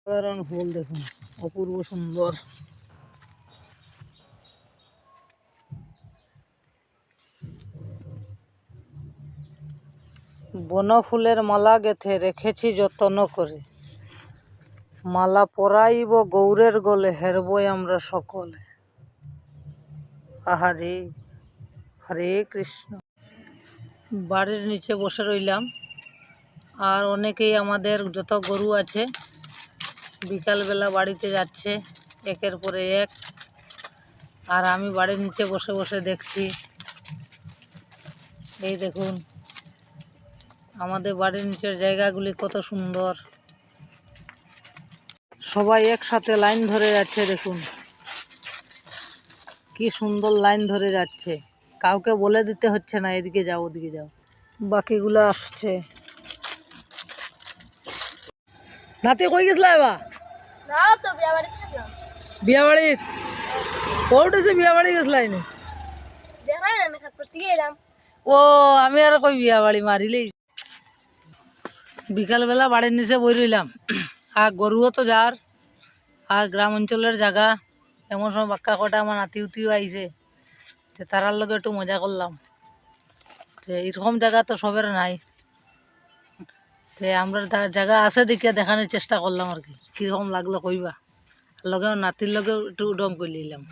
সাধারণ ফুল দেখুন, অপূর্ব সুন্দর। বনফুলের মালা গেথে রেখেছি যত্ন করে, মালা পরাইব গৌরের গলে, হেরবই আমরা সকলে। আহারে, হরে কৃষ্ণ। বাড়ির নিচে বসে রইলাম, আর অনেকেই আমাদের যত গরু আছে বিকালবেলা বাড়িতে যাচ্ছে একের পরে এক, আর আমি বাড়ির নিচে বসে বসে দেখছি। এই দেখুন আমাদের বাড়ির নিচের জায়গাগুলি কত সুন্দর, সবাই একসাথে লাইন ধরে যাচ্ছে। দেখুন কি সুন্দর লাইন ধরে যাচ্ছে, কাউকে বলে দিতে হচ্ছে না এদিকে যাও ওদিকে যাও, বাকিগুলো আসছে। নাতি কই গেছিলা এবার? বিয়া বাড়ি কোর্টেছে, বিয়া বাড়ি গেছিলা এনে? ও আমি আর কই বিয়া বাড়ি মারিলেই। বিকালবেলা বাড়ির নিচে বই রইলাম, আর গরুও তো যার, আর গ্রাম অঞ্চলের জায়গা, এমন সময় বাক্কা কটা আমার নাতি উতিও আইছে, তারার লগে একটু মজা করলাম। এরকম জায়গা তো সবের নাই, আমরা জায়গা আছে দেখিয়া দেখানোর চেষ্টা করলাম আর কি, কীরকম লাগলো কইবা। লগে নাতির লগেও একটু উডম করে নিলাম।